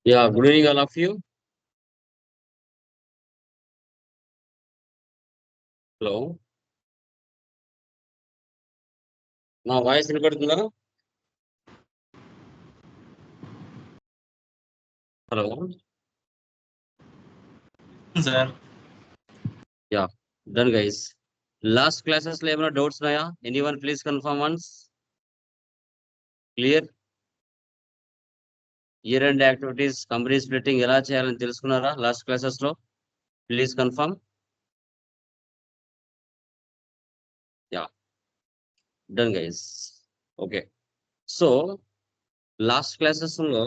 Yeah, good evening, all of you. Hello నా voice వినపడుతుందా? Hello sir yeah done guys. Last classes లో ఏమైనా doubts ఉన్నాయా? Anyone please confirm once. Clear. Year and activities company splitting ఎలా చేయాలని తెలుసుకున్నారా last classes లో? Please confirm. Yeah done guys. Okay, so last classes లో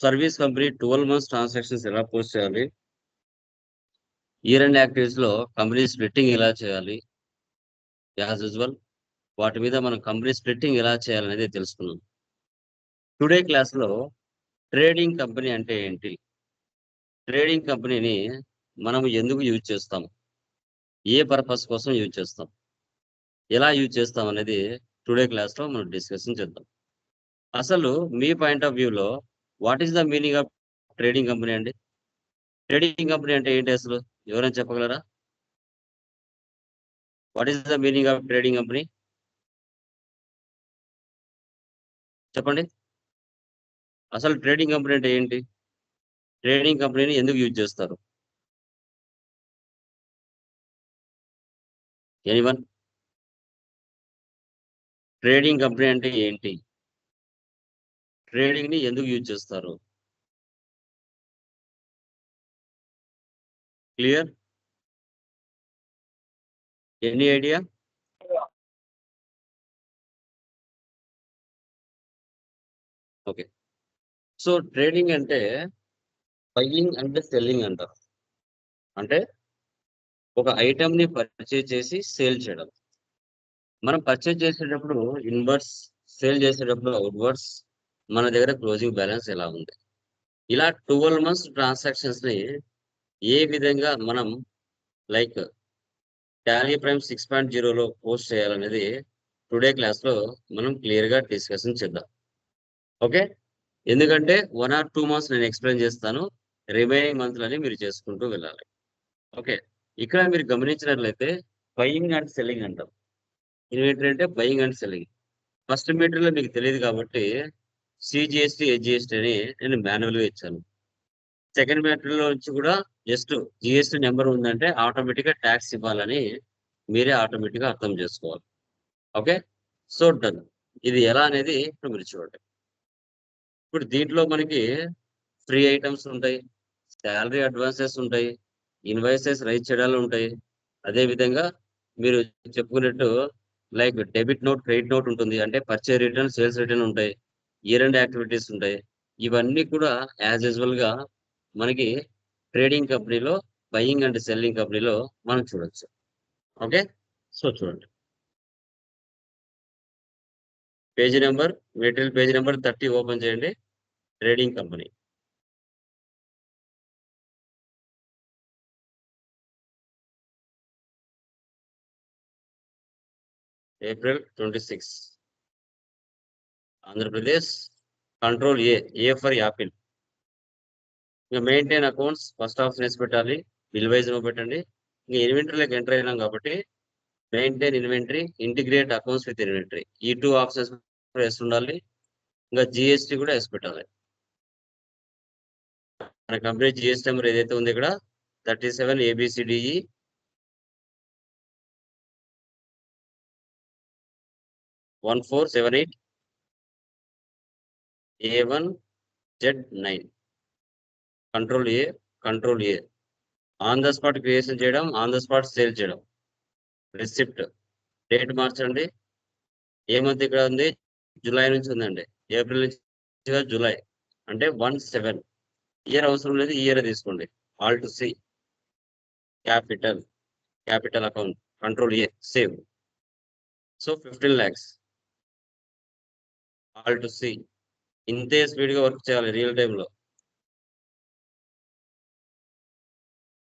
సర్వీస్ కంపెనీ 12 months ట్రాన్సాక్షన్స్ ఎలా post చేయాలి, ఇయర్ అండ్ యాక్టివిటీస్ లో కంపెనీ స్ప్లిట్టింగ్ ఎలా చేయాలి, యాజ్ యూజువల్ వాటి మీద మనం కంపెనీ స్ప్లిట్టింగ్ ఎలా చేయాలనేది తెలుసుకున్నాం. టుడే క్లాస్ లో ట్రేడింగ్ కంపెనీ అంటే ఏంటి, ట్రేడింగ్ కంపెనీని మనం ఎందుకు యూజ్ చేస్తాం, ఏ పర్పస్ కోసం యూజ్ చేస్తాం, ఎలా యూజ్ చేస్తాం అనేది టుడే క్లాస్ లో మనం డిస్కషన్ చేద్దాం. అసలు మీ పాయింట్ ఆఫ్ వ్యూలో what is the meaning of trading company అండి? ట్రేడింగ్ కంపెనీ అంటే ఏంటి అసలు ఎవరైనా చెప్పగలరా? What is the meaning of trading company? చెప్పండి. అసలు ట్రేడింగ్ కంపెనీ అంటే ఏంటి, ట్రేడింగ్ కంపెనీని ఎందుకు యూజ్ చేస్తారు? ఎనీవన్? ట్రేడింగ్ కంపెనీ అంటే ఏంటి, ట్రేడింగ్ ని ఎందుకు యూజ్ చేస్తారు? Clear? Any idea? Okay, so trading అంటే బయింగ్ అంటే సెల్లింగ్ అంటారు. అంటే ఒక ఐటమ్ ని పర్చేజ్ చేసి సేల్ చేయడం. మనం పర్చేజ్ చేసేటప్పుడు ఇన్వర్స్, సేల్ చేసేటప్పుడు అవుట్వర్స్, మన దగ్గర క్లోజింగ్ బ్యాలెన్స్ ఎలా ఉంది, ఇలా 12 months ట్రాన్సాక్షన్స్ ని ఏ విధంగా మనం లైక్ టాలీ ప్రైమ్ 6.0లో పోస్ట్ చేయాలనేది టుడే క్లాస్ లో మనం క్లియర్ గా డిస్కషన్ చేద్దాం. ఓకే, ఎందుకంటే 1 or 2 months నేను ఎక్స్ప్లెయిన్ చేస్తాను, రిమైనింగ్ మంత్లని మీరు చేసుకుంటూ వెళ్ళాలి. ఓకే, ఇక్కడ మీరు గమనించినట్లయితే బయింగ్ అండ్ సెల్లింగ్ అంటాం. ఇన్వెంటరీ అంటే బయింగ్ అండ్ సెల్లింగ్. ఫస్ట్ మీటర్లో మీకు తెలియదు కాబట్టి సిజిఎస్టీ హెచ్జిఎస్టీ అని నేను మాన్యువల్గా ఇచ్చాను. సెకండ్ మీటర్లో నుంచి కూడా జస్ట్ జిఎస్టీ నెంబర్ ఉందంటే ఆటోమేటిక్గా ట్యాక్స్ ఇవ్వాలని మీరే ఆటోమేటిక్గా అర్థం చేసుకోవాలి. Okay, so done. ఇది ఎలా అనేది ఇప్పుడు మీరు చూడండి. ఇప్పుడు దీంట్లో మనకి ఫ్రీ ఐటమ్స్ ఉంటాయి, శాలరీ అడ్వాన్సెస్ ఉంటాయి, ఇన్వాయిసెస్ రైజ్ చేయడాలు ఉంటాయి. అదే విధంగా మీరు చెప్పుకున్నట్టు like debit note, credit note ఉంటుంది, అంటే పర్చేజ్ రిటర్న్, సేల్స్ రిటర్న్ ఉంటాయి, ఇయర్ అండ్ యాక్టివిటీస్ ఉంటాయి. ఇవన్నీ కూడా యాజ్ యూజువల్ గా మనకి ట్రేడింగ్ కంపెనీలో, బయింగ్ అండ్ సెల్లింగ్ కంపెనీలో మనం చూడొచ్చు. ఓకే, సో చూడండి page number, material page number 30 open చేయండి. Trading company. April 26, Andhra Pradesh. Control A, A for apple. ఇంకా మెయింటైన్ అకౌంట్స్ ఫస్ట్ ఆప్షన్ వేసి పెట్టాలి, బిల్ వైజ్ పెట్టండి. ఇంకా ఇన్వెంటరీలోకి ఎంటర్ అయినాం కాబట్టి maintain inventory, integrate accounts with inventory, ఈ 2 ఆప్షన్స్ వేసి ఉండాలి. ఇంకా జిఎస్టీ కూడా వేసి పెట్టాలి. మన కంపెనీ జిఎస్టీ నెంబర్ ఏదైతే ఉంది ఇక్కడ 37 ABCDE 1478 A1Z9. Control A, control A. On the spot creation చేయడం, ఆన్ ద స్పాట్ సేల్ చేయడం. రిసిప్ట్, డేట్ మార్చండి. ఏ మంత్ ఇక్కడ ఉంది, జూలై నుంచి ఉందండి, ఏప్రిల్ నుంచి జూలై అంటే 1/7. ఇయర్ అవసరం లేదు, ఇయర్ తీసుకోండి. Alt C, capital, capital account, control A, save. So 15 lakhs. Alt C. ఇంతే స్పీడ్ గా వర్క్ చేయాలి రియల్ టైమ్ లో.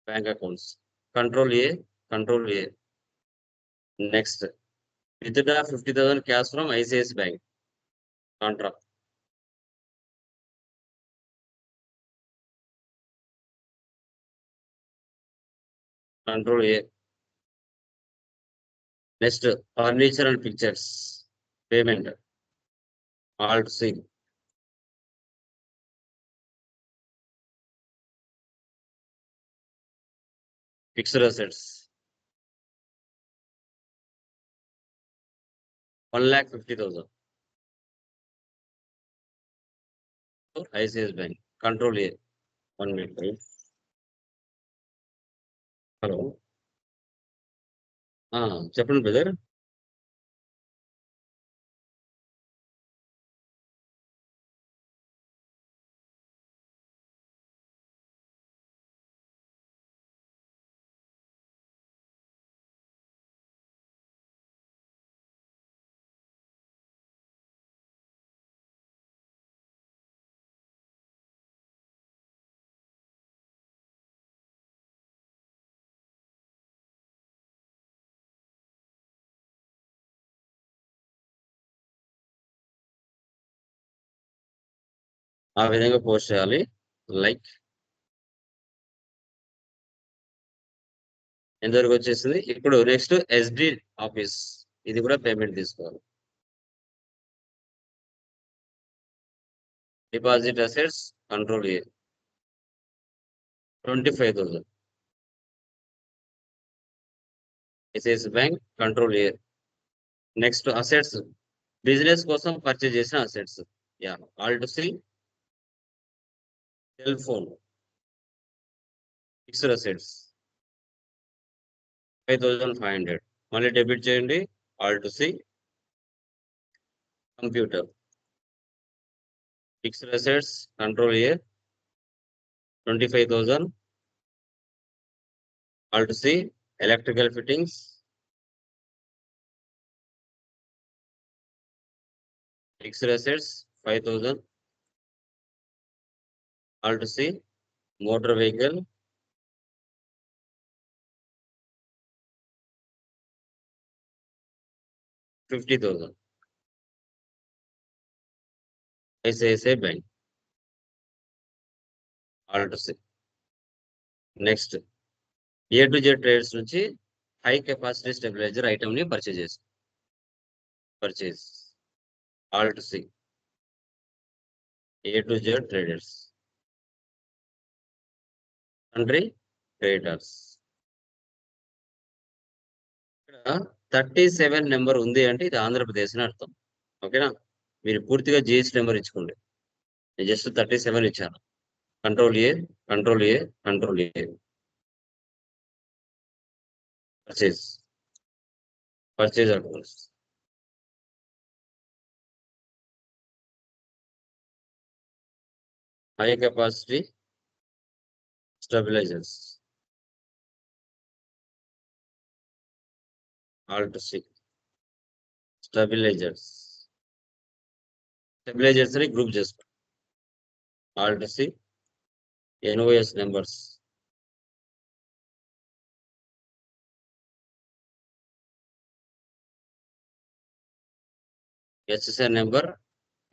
Bank accounts, control A, control A. Next, withdraw 50,000 cash from ICICI bank, contract. Control A. Next furniture and pictures payment alt C. Fixed assets 1,50,000. ICICI bank control A. 1 minute. Hello, చెప్పండి brother. ఆ విధంగా post చేయాలి. Like ఎంతవరకు వచ్చేసింది. ఇప్పుడు next SD office, ఇది కూడా payment తీసుకోవాలి. Deposit assets control A 25,000. ICICI bank control A. Next assets, business కోసం పర్చేజ్ చేసిన అసెట్స్. Yeah, alt C. Cell phone fixed assets 5,500. మళ్ళీ డెబిట్ చేయండి. Alt C. Computer fixed assets control A 25,000. Alt C. Electrical fittings fixed assets 5,000. Alt C. Motor vehicle 50,000. ICICI bank alt C. Next A to Z traders నుంచి high capacity stabilizer item ని purchase alt C. A to Z traders country creators. ఇక్కడ 37 number ఉంది అంటే ఇది ఆంధ్రప్రదేశ్ అని అర్థం. ఓకేనా, మీరు పూర్తిగా జిఎస్టీ నెంబర్ ఇచ్చుకోండి. నేను జస్ట్ 37 ఇచ్చాను. Control A, control A, control A. Purchase accounts. High capacity stabilizers alt C. Stabilizers ని గ్రూప్ చేసుకోండి. ఆల్ట్ సి. NOS numbers SSR number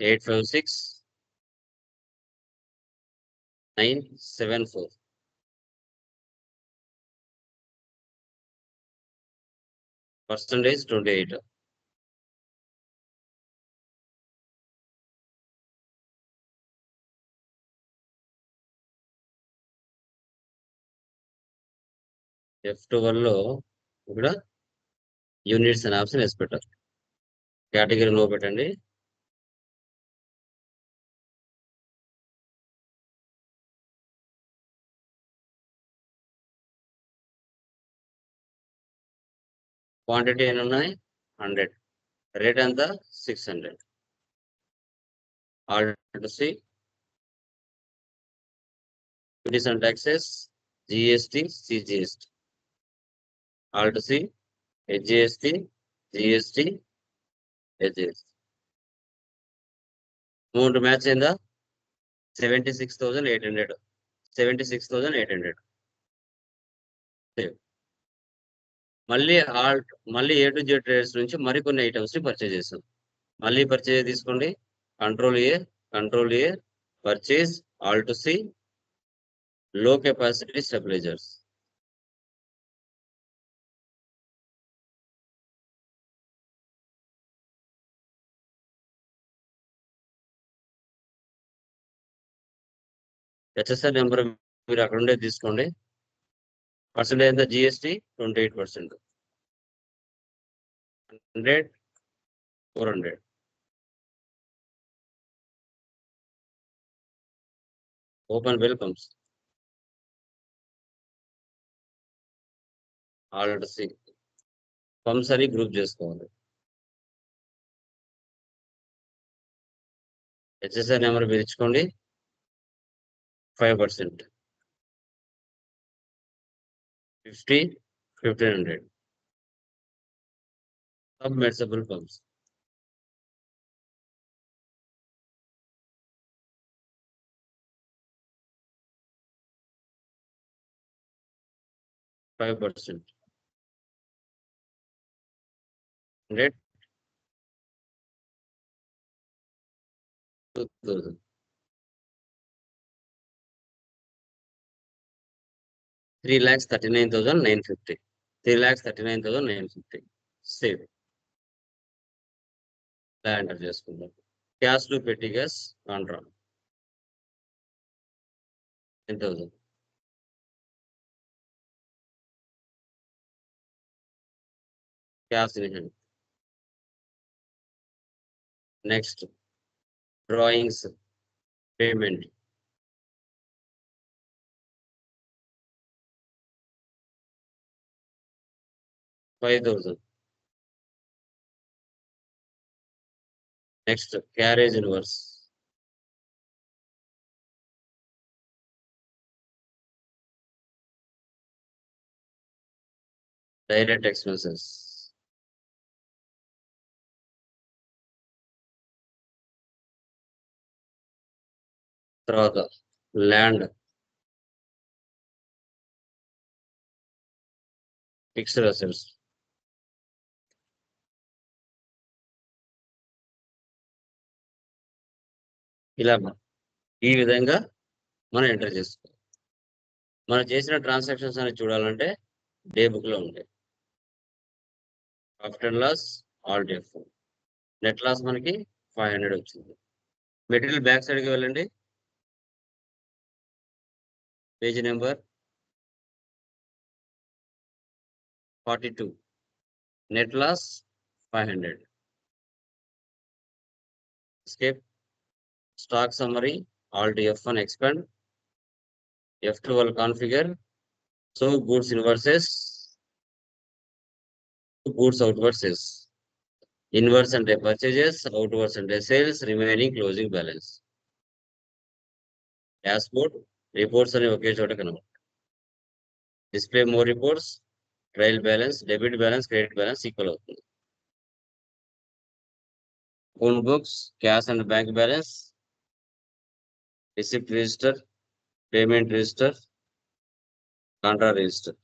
856974. Percentage 28. F12 లో ఇక్కడ యూనిట్స్ అనే ఆప్షన్ వేసి పెట్టారు. కేటగిరీ లో పెట్టండి. క్వాంటిటీ ఎన్ని ఉన్నాయి? 100. రేట్ ఎంత? 600. Alt C. Duties and taxes GST CGST. Alt C. HGST GST HGST. Amount match అయిందా? 76,800. 76,800. మళ్ళీ ఏ టు జెడ్ ట్రేడర్స్ నుంచి మరికొన్ని ఐటమ్స్ ని పర్చేజ్ చేస్తాం. మళ్ళీ పర్చేజ్ తీసుకోండి. Control A purchase alt C. Low capacity stabilisers HSR number మీరు అక్కడ ఉండే తీసుకోండి. పర్సెంటేజ్ ఎంత? GST 28%. 100, 400. Open welcomes. Alt C. Compulsory group చేసుకోవాలి. హెచ్ఎస్ఆర్ నెంబర్ పిలుచుకోండి. 5%. 50, 1500. Submersible pumps. 5%. 100, 2000. 3,39,950. 3,39,950. సేవ్. ఎంటర్ చేసుకుందాం. క్యాష్ టు పెట్టి gas Contra 10,000. Cash in hand. Next drawings payment. $5,000. Next carriage inverse. Direct expenses. తర్వాత ల్యాండ్, ఫిక్స్డ్ అసెట్స్. ఇలా ఈ విధంగా మనం enter చేసుకోవాలి. మనం చేసిన ట్రాన్సాక్షన్స్ అని చూడాలంటే డే బుక్ లో ఉంటాయి. Profit and loss, alt D. Net loss మనకి 500 వచ్చింది. మెటీరియల్ బ్యాక్ సైడ్కి వెళ్ళండి. Page number 42. Net loss 500. escape. Stock summary, alt F1 expand, F12 configure. So goods in versus goods out versus inverse and purchases, outwards and sales, remaining closing balance. Dashboard reports and okay chota kanam. Display more reports, trial balance, debit balance, credit balance equal అవుతుంది. Phone books, cash and bank balance, receipt register, payment register, contra register.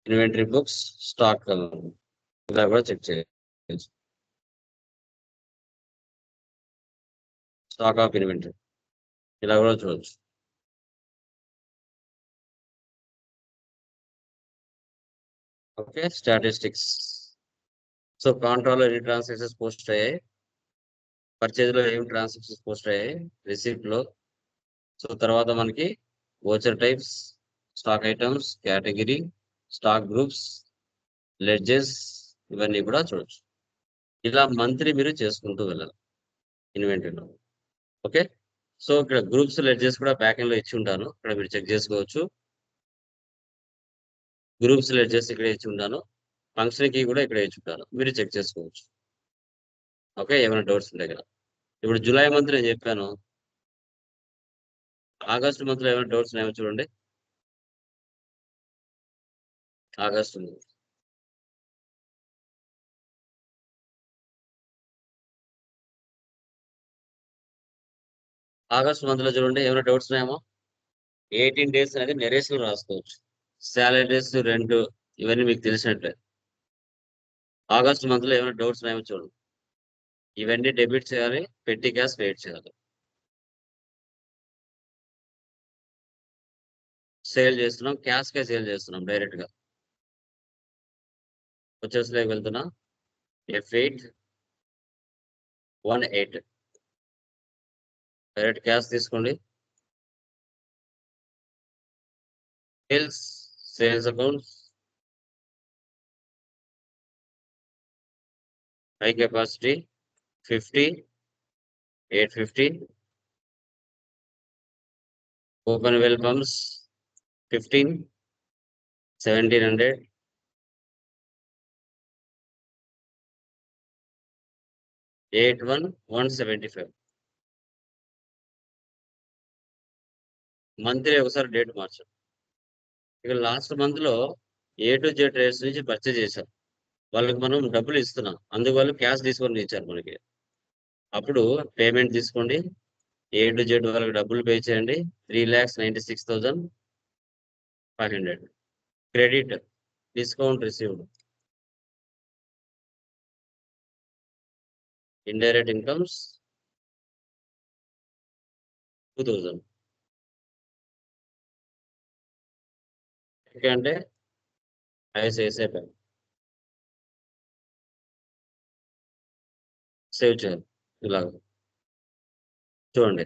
Inventory books, stock ఇలా కూడా check చేయొచ్చు. Stock of inventory ఇలా కూడా చూడవచ్చు. Okay, statistics. So కాంట్రాలో ఎన్ని transactions post అయ్యాయి, purchase లో ఏమి ట్రాన్సాక్షన్స్ పోస్ట్ అయ్యాయి, రిసిప్ట్ లో. సో తర్వాత మనకి voucher types, stock items, category, stock groups, ledges, ఇవన్నీ కూడా చూడొచ్చు. ఇలా మంత్లీ మీరు చేసుకుంటూ వెళ్ళాలి ఇన్వెంటరీలో. ఓకే, సో ఇక్కడ గ్రూప్స్ లెడ్జెస్ కూడా బ్యాక్ ఎండ్ లో ఇచ్చి ఉంటాను, ఇక్కడ మీరు చెక్ చేసుకోవచ్చు. గ్రూప్స్ లెడ్జెస్ ఇక్కడ ఇచ్చి ఉంటాను, ఫంక్షన్ కి కూడా ఇక్కడ ఇచ్చి ఉంటాను, మీరు చెక్ చేసుకోవచ్చు. ఓకే, ఏమైనా డౌట్స్ ఉంటాయి కదా. ఇప్పుడు జూలై మంత్ నేను చెప్పాను, ఆగస్ట్ మంత్ లో ఏమైనా డౌట్స్ ఉన్నాయో చూడండి. ఆగస్ట్ మంత్ లో చూడండి, ఏమైనా డౌట్స్ ఉన్నాయేమో. 18 days అనేది నెరేషన్ రాసుకోవచ్చు. సాలరీస్, రెంట్, ఇవన్నీ మీకు తెలిసినట్లే. ఆగస్ట్ మంత్ లో ఏమైనా డౌట్స్ ఉన్నాయేమో చూడండి. ఇవన్నీ డెబిట్ చేయాలి, పెట్టి క్యాష్ వెయిట్ చేయాలి. సేల్ చేస్తున్నాం, క్యాష్ కే సేల్ చేస్తున్నాం డైరెక్ట్ గా. వచ్చేసరికి వెళ్తున్నా. F8 18 డైరెక్ట్ క్యాష్ తీసుకోండి. Sales accounts, high capacity 50, 850, open well pumps 15, 1700, 175. Monthly ఒకసారి డేట్ మార్చాం. ఇక లాస్ట్ మంత్ లో A to Z ట్రేడర్స్ నుంచి పర్చేజ్ చేశాం. వాళ్ళకి మనం డబ్బులు ఇస్తున్నాం, అందుకు వాళ్ళు క్యాష్ తీసుకొని ఇచ్చారు మనకి. అప్పుడు పేమెంట్ తీసుకోండి. A to Z వాళ్ళకి డబ్బులు పే చేయండి. 3,96,500. Credit, discount received. Indirect incomes 2,000. అంటే ఐసిఐసిఐ బ్యాంక్. సేవ్ చేయాలి. ఇలాగ చూడండి,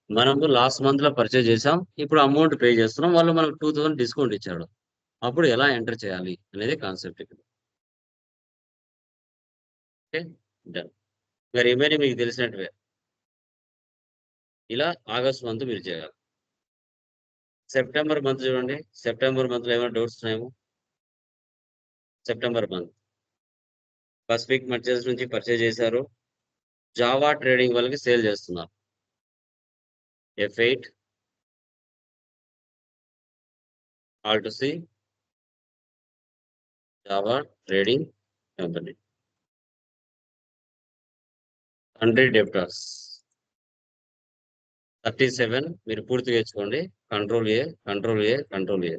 మనము లాస్ట్ మంత్ లో పర్చేజ్ చేసాం, ఇప్పుడు అమౌంట్ పే చేస్తున్నాం, వాళ్ళు మనకు 2,000 డిస్కౌంట్ ఇచ్చాడు. అప్పుడు ఎలా ఎంటర్ చేయాలి అనేది కాన్సెప్ట్ ఇక్కడ. Okay, done. ఇంకా రిమైనింగ్ మీకు తెలిసినట్టువే. ఇలా ఆగస్ట్ మంత్ మీరు చేయాలి. సెప్టెంబర్ మంత్ చూడండి, సెప్టెంబర్ మంత్ లో ఏమైనా డౌట్స్ ఉన్నాయేమో. September month first week purchase నుంచి పర్చేజ్ చేశారు, జావా ట్రేడింగ్ వాళ్ళకి సేల్ చేస్తున్నారు. F8, Alt C, Java trading company. 100 debtors 37 మీరు పూర్తిగా తెచ్చుకోండి. Control A, control A, control A.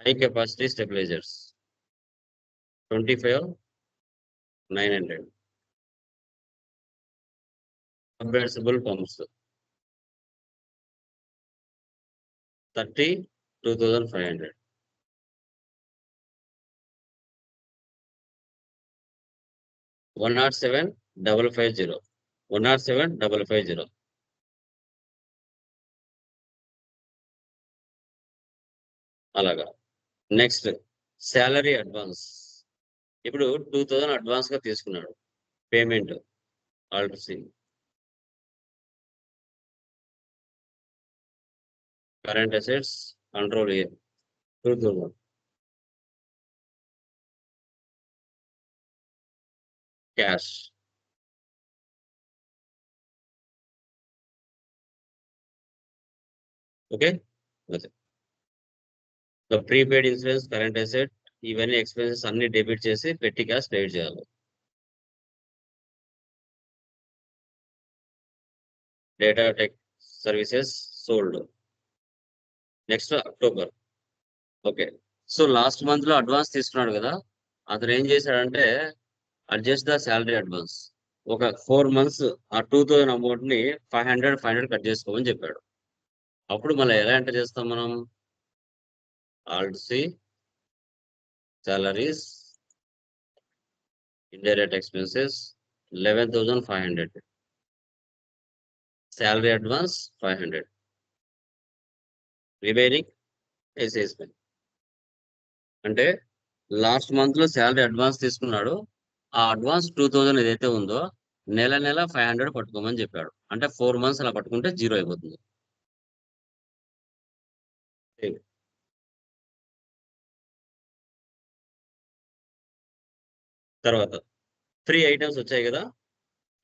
High capacity stabilizers 25,900. Compressible pumps 32,500. 107,550. 107,550. అలాగా. Next salary advance. ఇప్పుడు 2,000 అడ్వాన్స్ గా తీసుకున్నాడు payment. Alt C, current assets, control A, 2,000. Cash, okay. Prepaid insurance, current asset, ఇవన్నీ expenses అన్ని debit చేసి పెట్టి క్యాష్ క్రెడిట్ చేయాలి. Data tech services sold. Next October. Okay, so last month లో advance తీసుకున్నాడు కదా, అతను ఏం చేశాడంటే అడ్జస్ట్ ద శాలరీ అడ్వాన్స్. ఒక 4 months ఆ 2,000 అమౌంట్ ని 500 కట్ చేసుకోమని చెప్పాడు. అప్పుడు మళ్ళీ ఎలా ఎంటర్ చేస్తాం మనం? Alt C, salaries, indirect expenses 11,500. Salary advance 500. Remaining assessment. అంటే లాస్ట్ మంత్ లో శాలరీ అడ్వాన్స్ తీసుకున్నాడు, ఆ అడ్వాన్స్ 2,000 ఏదైతే ఉందో నెల 500 పట్టుకోమని చెప్పాడు. అంటే 4 months అలా పట్టుకుంటే 0 అయిపోతుంది. తర్వాత 3 ఐటమ్స్ వచ్చాయి కదా,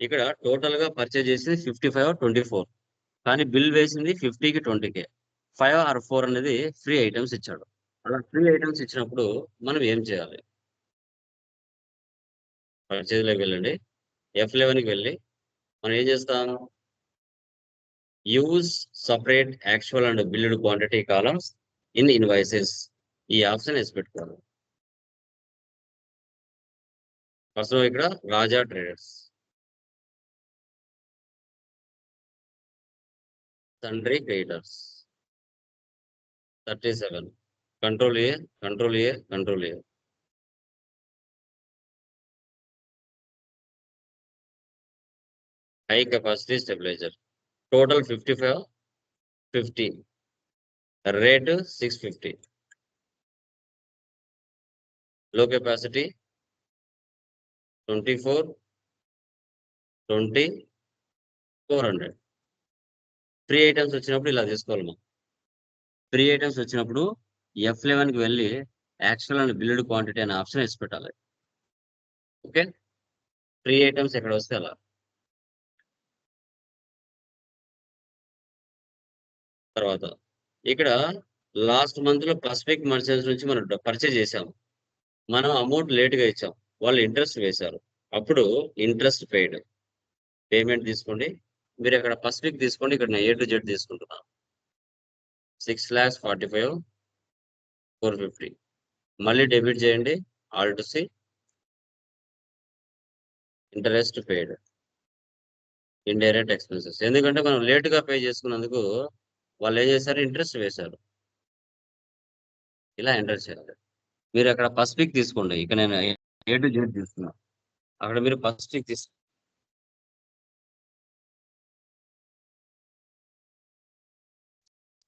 ఇక్కడ టోటల్ గా పర్చేజ్ చేసింది 55 or 24, కానీ బిల్ వేసింది 50కి 20K. 5 or 4 అనేది ఫ్రీ ఐటమ్స్ ఇచ్చాడు. అలా ఫ్రీ ఐటమ్స్ ఇచ్చినప్పుడు మనం ఏం చేయాలి? పర్చేజ్ లోకి వెళ్ళండి, F11కి వెళ్ళి మనం ఏం చేస్తాం? Use separate actual and build quantity columns in invoices, ఈ ఆప్షన్ వేసి పెట్టుకోవాలి. ఫస్ట్ ఇక్కడ రాజా ట్రేడర్స్, తండ్రి creators 37, control A, control A, control A. High capacity stabiliser. Total 55, 50. Rate 650. లో కెపాసిటీ 24, 20, 400. ఫ్రీ ఐటమ్స్ వచ్చినప్పుడు ఇలా తీసుకోవాలి మనం. ఫ్రీ ఐటమ్స్ వచ్చినప్పుడు F11కి వెళ్ళి యాక్చువల్ అండ్ బిల్డ్ క్వాంటిటీ అనే ఆప్షన్ వేసి పెట్టాలి. ఓకే, ఫ్రీ ఐటమ్స్ ఎక్కడ వస్తే అలా. తర్వాత ఇక్కడ లాస్ట్ మంత్ లో పసిఫిక్ మర్చెంట్స్ నుంచి మనం పర్చేజ్ చేసాం. మనం అమౌంట్ లేట్గా ఇచ్చాం, వాళ్ళు ఇంట్రెస్ట్ వేశారు. అప్పుడు ఇంట్రెస్ట్ పెయిడ్. పేమెంట్ తీసుకోండి. మీరు ఇక్కడ పసిఫిక్ తీసుకోండి, ఇక్కడ నేను A to Z తీసుకుంటున్నాను. 6,45,450. మళ్ళీ డెబిట్ చేయండి. Alt C. Interest paid, indirect expenses. ఎందుకంటే మనం లేటుగా పే చేసుకున్నందుకు వాళ్ళు ఏం చేశారు, ఇంట్రెస్ట్ వేశారు. ఇలా ఎంటర్ చేయాలి. మీరు అక్కడ పసిఫిక్ తీసుకోండి, ఇక నేను A to Z తీసుకున్నాను. అక్కడ మీరు పసిఫిక్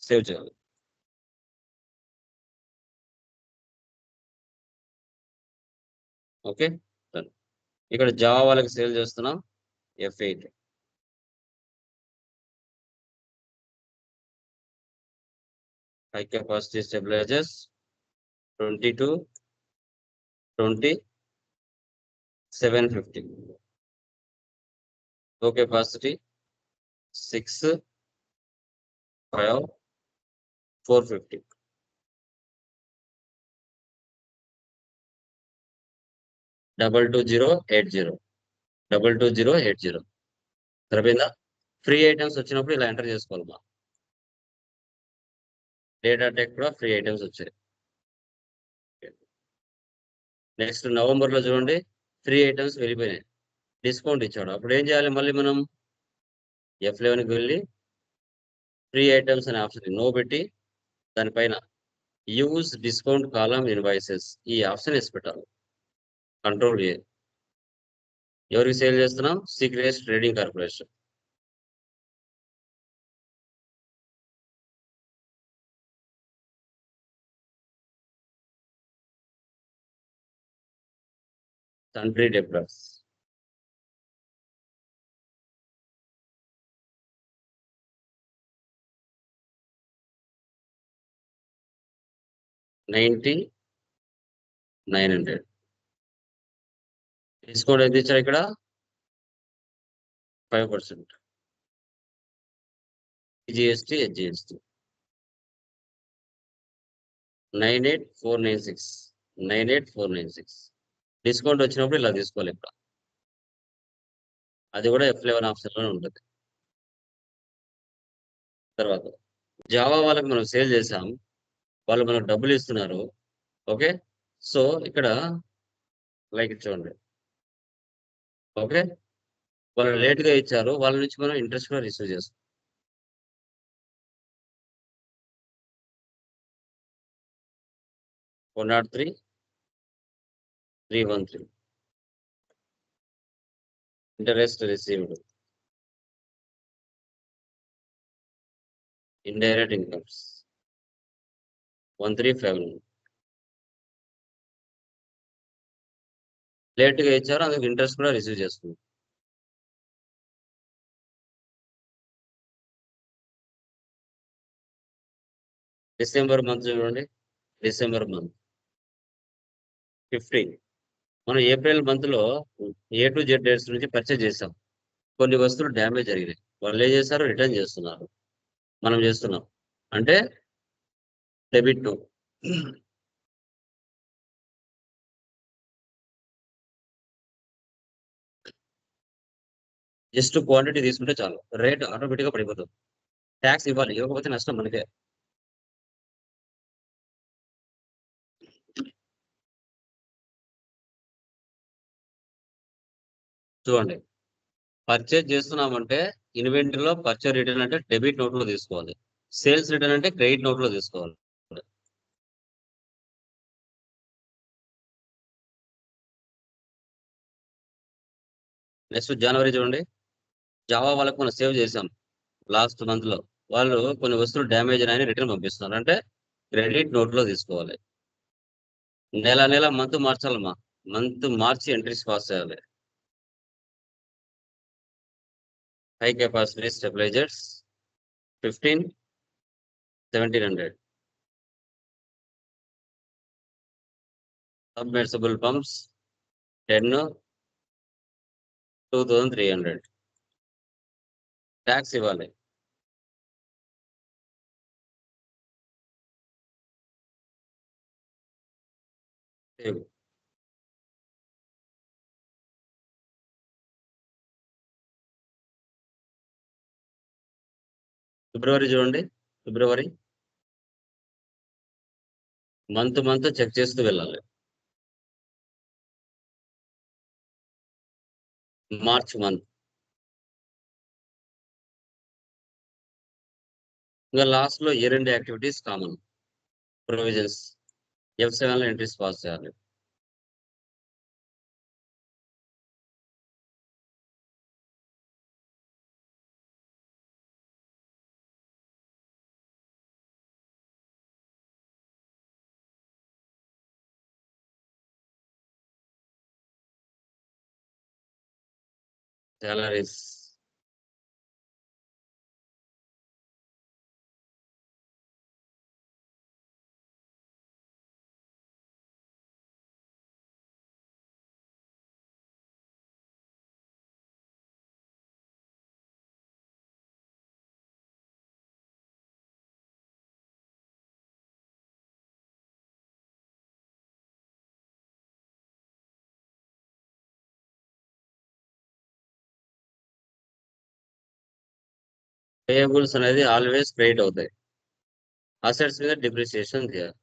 సేవ్ చేయాలి. ఓకే, ఇక్కడ జావా వాళ్ళకి సేల్ చేస్తున్నాం. F8. High capacity stabilisers 22, 20, 750. లో కెపాసిటీ 6, 5, 450. డబల్ 2080. 2080. సరిపోయిందా? ఫ్రీ ఐటమ్స్ వచ్చినప్పుడు ఇలా ఎంటర్ చేసుకోవాలి. మా డేటా టెక్ కూడా ఫ్రీ ఐటమ్స్ వచ్చాయి. నెక్స్ట్ నవంబర్లో చూడండి, ఫ్రీ ఐటమ్స్ వెళ్ళిపోయినాయి, డిస్కౌంట్ ఇచ్చాడు. అప్పుడు ఏం చేయాలి, మళ్ళీ మనం F11కి వెళ్ళి ఫ్రీ ఐటమ్స్ అనే ఆప్షన్ నో పెట్టి దానిపైన యూజ్ డిస్కౌంట్ కాలమ్ ఇన్వాయిసెస్ ఈ ఆప్షన్ వేసి పెట్టాలి. Control A. ఎవరికి సేల్ చేస్తున్నాం, సీక్రెట్స్ ట్రేడింగ్ కార్పొరేషన్. తండ్రి డెబ్టర్స్. $90,900. డిస్కౌంట్ ఎంత ఇచ్చారు ఇక్కడ, 5%. GST, HGST. 98,496. 98,496. డిస్కౌంట్ వచ్చినప్పుడు ఇలా తీసుకోవాలి. ఇక్కడ అది కూడా F11 ఆప్షన్లోనే ఉంటుంది. తర్వాత జావా వాళ్ళకి మనం సేల్ చేసాం, వాళ్ళు మనకు డబ్బులు ఇస్తున్నారు. ఓకే, సో ఇక్కడ లైక్ చూడండి. ఓకే, వాళ్ళు లేట్గా ఇచ్చారు, వాళ్ళ నుంచి మనం ఇంట్రెస్ట్ కూడా రిసీవ్ చేస్తాం. $103,313. Interest received. Indirect incomes 1359. లేట్గా ఇచ్చారు, అందుకు ఇంట్రెస్ట్ కూడా రిసీవ్ చేస్తుంది. డిసెంబర్ మంత్ చూడండి, డిసెంబర్ మంత్ 50. మనం ఏప్రిల్ మంత్ లో A to Z డేట్స్ నుంచి పర్చేజ్ చేసాం. కొన్ని వస్తువులు డ్యామేజ్ జరిగినాయి, వాళ్ళు ఏం చేశారు, రిటర్న్ చేస్తున్నారు. మనం చేస్తున్నాం అంటే డెబిట్ టు. జస్ట్ క్వాంటిటీ తీసుకుంటే చాలు, రేట్ ఆటోమేటిక్గా పడిపోతుంది. ట్యాక్స్ ఇవ్వాలి, ఇవ్వకపోతే నష్టం మనకే. చూడండి, పర్చేజ్ చేస్తున్నామంటే ఇన్వెంటరీలో పర్చేజ్ రిటర్న్ అంటే డెబిట్ నోట్ లో తీసుకోవాలి, సేల్స్ రిటర్న్ అంటే క్రెడిట్ నోట్ లో తీసుకోవాలి. నెక్స్ట్ జనవరి చూడండి, జావా వాళ్ళకి మనం సేవ్ చేసాం లాస్ట్ మంత్‌లో. వాళ్ళు కొన్ని వస్తువులు డ్యామేజ్ అయినాయని రిటర్న్ పంపిస్తున్నారు. అంటే క్రెడిట్ నోట్‌లో తీసుకోవాలి. నెల మంత్ మార్చాలమ్మా. మంత్ మార్చి ఎంట్రీస్ పాస్ చేయాలి. High capacity stabilisers 15, 1700. Submersible pumps 10, 2300. Tax ఇవ్వాలి. సేవ్. ఫిబ్రవరి చూడండి. ఫిబ్రవరి మంత్ చెక్ చేస్తూ వెళ్ళాలి. March month. ఇంగా లాస్ట్‌లో year end activities common. Provisions F7లో ఎంట్రీస్ పాస్ చేయాలి. సాలరీస్ పేయబుల్స్ అనేది ఆల్వేస్ క్రెడిట్ అవుతాయి. అసెట్స్ మీద డిప్రిసియేషన్ చేయాలి.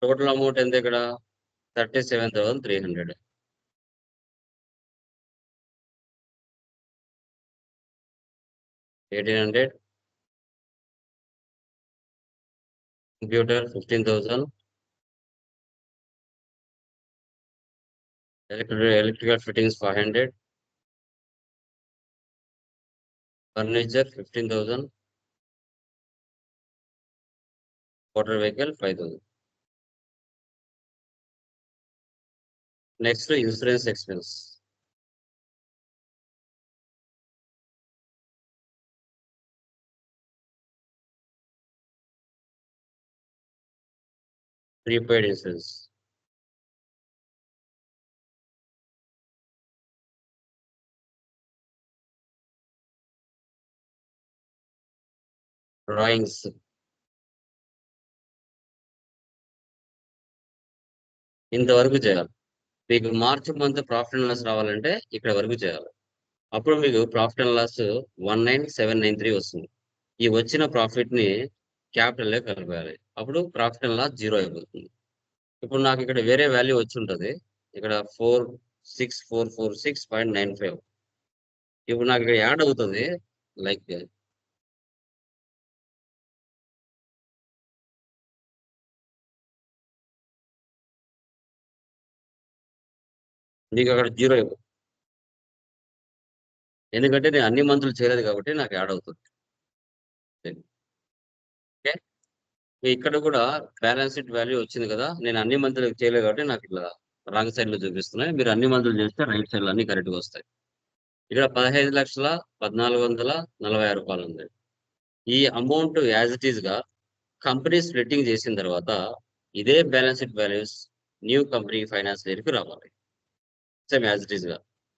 టోటల్ అమౌంట్ ఎంత ఇక్కడ? 37,300. 1800. Computer 15,000. Electrical fittings 500. Furniture 15,000. Motor vehicle 5,000. Next insurance expense. Prepaid insurance. Drawings. ఇంతవరకు చేయాలి. మీకు March month profit and loss రావాలంటే ఇక్కడ వరకు చేయాలి. అప్పుడు మీకు ప్రాఫిట్ అండ్ లాస్ 19,793 వస్తుంది. ఈ వచ్చిన ప్రాఫిట్ ని క్యాపిటల్ కలిపేయాలి. అప్పుడు ప్రాఫిట్ అండ్ లాస్ 0 అయిపోతుంది. ఇప్పుడు నాకు ఇక్కడ వేరే వాల్యూ వచ్చి ఉంటది. ఇక్కడ 46446.95. ఇప్పుడు నాకు ఇక్కడ యాడ్ అవుతుంది. లైక్ మీకు అక్కడ 0 అయిపోతుంది. ఎందుకంటే నేను అన్ని మంత్లు చేయలేదు కాబట్టి నాకు యాడ్ అవుతుంది. ఓకే. ఇక్కడ కూడా బ్యాలెన్స్ షీట్ వాల్యూ వచ్చింది కదా! నేను అన్ని మంత్లు చేయలేదు కాబట్టి నాకు ఇట్లా రాంగ్ సైడ్‌లో చూపిస్తున్నాయి. మీరు అన్ని మంత్లు చేస్తే రైట్ సైడ్‌లో అన్ని కరెక్ట్‌గా వస్తాయి. ఇక్కడ 15,14,46 ఉంది. ఈ అమౌంట్ యాస్ ఇట్ ఈస్‌గా కంపెనీ స్ప్లిట్టింగ్ చేసిన తర్వాత ఇదే balance sheet values new company finance ఇయర్‌కి రావాలి. సేమ్ యాస్ ఇట్ ఈస్‌గా.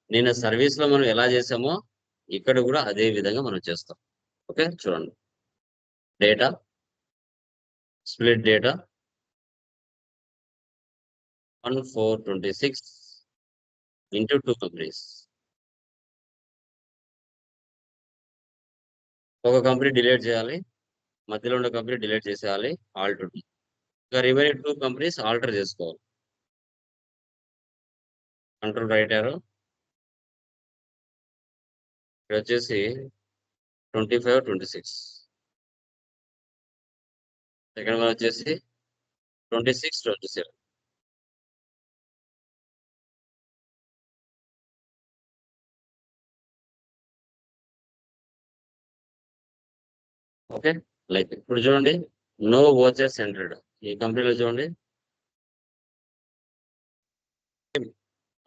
నిన్న సర్వీస్‌లో మనం ఎలా చేసామో ఇక్కడ కూడా అదే విధంగా మనం చేస్తాం. ఓకే. చూడండి. Data, split data 1,426 into 2 companies. ఒక కంపెనీ డిలీట్ చేయాలి. మధ్యలో ఉన్న కంపెనీ డిలీట్ చేసేయాలి. Alt D. ఇంకా రిమైనింగ్ 2 కంపెనీస్ ఆల్టర్ చేసుకోవాలి. Control right arrow. ఇక్కడొచ్చేసి 25, 26. సెకండ్ వన్ వచ్చేసి 26, 27. ఓకే. లైక్ ఇప్పుడు చూడండి, నో వాచెస్ ఎంటర్డ్. ఈ కంపెనీలో చూడండి,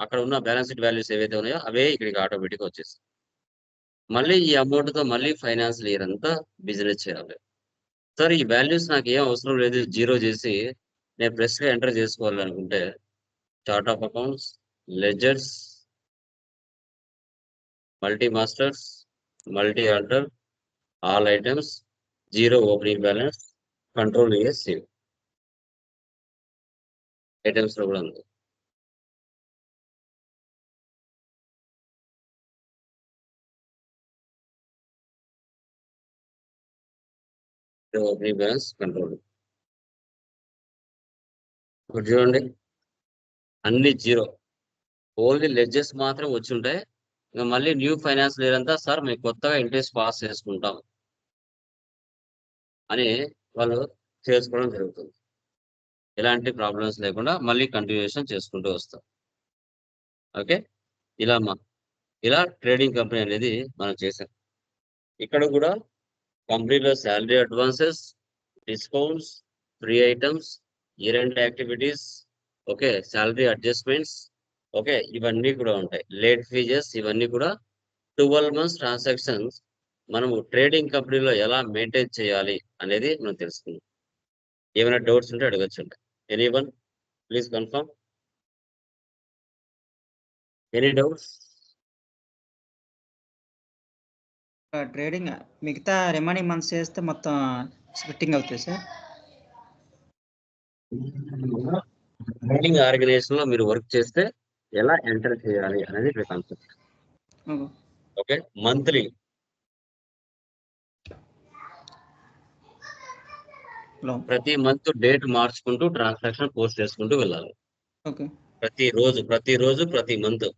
అక్కడ ఉన్న బ్యాలెన్స్ షీట్ వాల్యూస్ ఏవైతే ఉన్నాయో అవే ఇక్కడికి ఆటోమేటిక్గా వచ్చేస్తాయి. మళ్ళీ ఈ అమౌంట్తో మళ్ళీ ఫైనాన్షియల్ ఇయర్ అంతా బిజినెస్ చేయాలి. సార్ ఈ వాల్యూస్ నాకు ఏం అవసరం లేదు, జీరో చేసి నేను ఫ్రెష్గా ఎంటర్ చేసుకోవాలి అనుకుంటే, chart of accounts, ledgers, multi masters, multi alter, all items, zero opening balance, control A save items లో కూడా ఉంది. Opening balance control. ఇప్పుడు చూడండి, అన్ని జీరో, ఓన్లీ లెడ్జెస్ మాత్రం వచ్చి ఉంటాయి. ఇంకా మళ్ళీ న్యూ ఫైనాన్స్ లేదంతా సార్ మేము కొత్తగా ఇంట్రెస్ట్ పాస్ చేసుకుంటాం అని వాళ్ళు చేసుకోవడం జరుగుతుంది. ఎలాంటి ప్రాబ్లమ్స్ లేకుండా మళ్ళీ కంటిన్యూషన్ చేసుకుంటూ వస్తాం. ఓకే, ఇలా ట్రేడింగ్ కంపెనీ అనేది మనం చేసాం. ఇక్కడ కూడా కంపెనీలో salary advances, discounts, free items, year end activities, okay, salary adjustments, okay, ఇవన్నీ కూడా ఉంటాయి. లేట్ ఫీజెస్, ఇవన్నీ కూడా 12 మంత్స్ ట్రాన్సాక్షన్స్ మనము ట్రేడింగ్ కంపెనీలో ఎలా మెయింటైన్ చేయాలి అనేది మనం తెలుసుకుందాం. ఏమైనా డౌట్స్ ఉంటే అడగచ్చు. Anyone please confirm. Any doubts? Trading మిగతా రిమైనింగ్ మంత్స్ చేస్తే మొత్తం స్ప్లిట్టింగ్ అవుతుంది సార్. ట్రేడింగ్ ఆర్గనైజేషన్ లో మీరు వర్క్ చేస్తే ఎలా ఎంటర్ చేయాలి అనేది ఇక్కడ కాన్సెప్ట్. ఓకే, మంత్లీ ప్రతి మంత్ డేట్ మార్చుకుంటూ ట్రాన్సాక్షన్ పోస్ట్ చేసుకుంటూ వెళ్ళాలి. ఓకే, ప్రతిరోజు ప్రతి మంత్.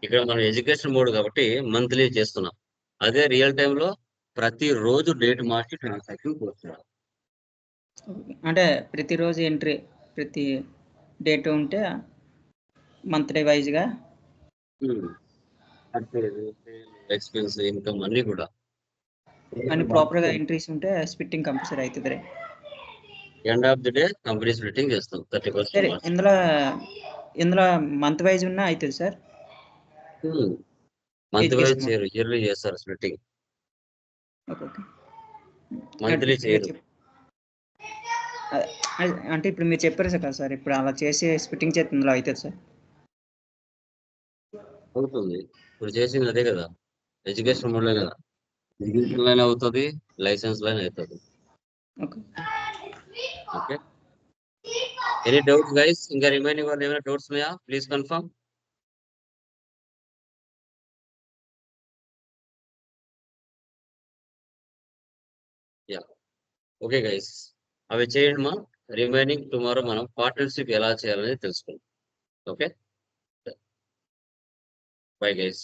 ఇక్కడ మనం ఎడ్యుకేషన్ మోడ్ కాబట్టి మంత్లీ చేస్తున్నాం. అదే రియల్ టైమ్ లో ప్రతిరోజు డేట్ మార్చి ట్రాన్సాక్షన్ పోస్ట్ చేయాలి. అంటే ప్రతిరోజు ఎంట్రీ, ప్రతి డేట్ ఉంటే మంత్లీ వైజ్గా ఎక్స్పెన్స్, ఇన్కమ్ అన్ని కూడా అన్ని ప్రాపర్గా ఎంట్రీస్ ఉంటే స్ప్లిట్టింగ్ కంపల్సరీ అవుతుంది. End of the day company splitting చేస్తాం 31st సరే, మార్చ్. ఇందులో మంత్ వైజ్ ఉన్నా అవుతుంది సార్. మంత్ వైజ్ చేయరు, ఇయర్లీ చేస్తారు స్ప్లిట్టింగ్. మంత్లీ చేయరు. అంటే ఇప్పుడు మీరు చెప్పారు సార్ కదా సార్, ఇప్పుడు అలా చేసి స్ప్లిట్టింగ్ చేస్తే ఇందులో అవుతుంది సార్. అవుతుంది, ఇప్పుడు చేసింది అదే కదా, ఎడ్యుకేషన్ మోడ్లే కదా. ఎడ్యుకేషన్ లైన్ అవుతుంది, లైసెన్స్ లైన్ అవుతుంది. Okay, any doubts guys? ఇంకా రిమైనింగ్ వాళ్ళు ఏమైనా డౌట్స్ ఉన్నాయా? Please confirm. Yeah, okay guys, అవి చేయండి మా. రిమైనింగ్ టుమారో మనం పార్ట్నర్షిప్ ఎలా చేయాలనేది తెలుసుకుందాం. Okay, bye guys.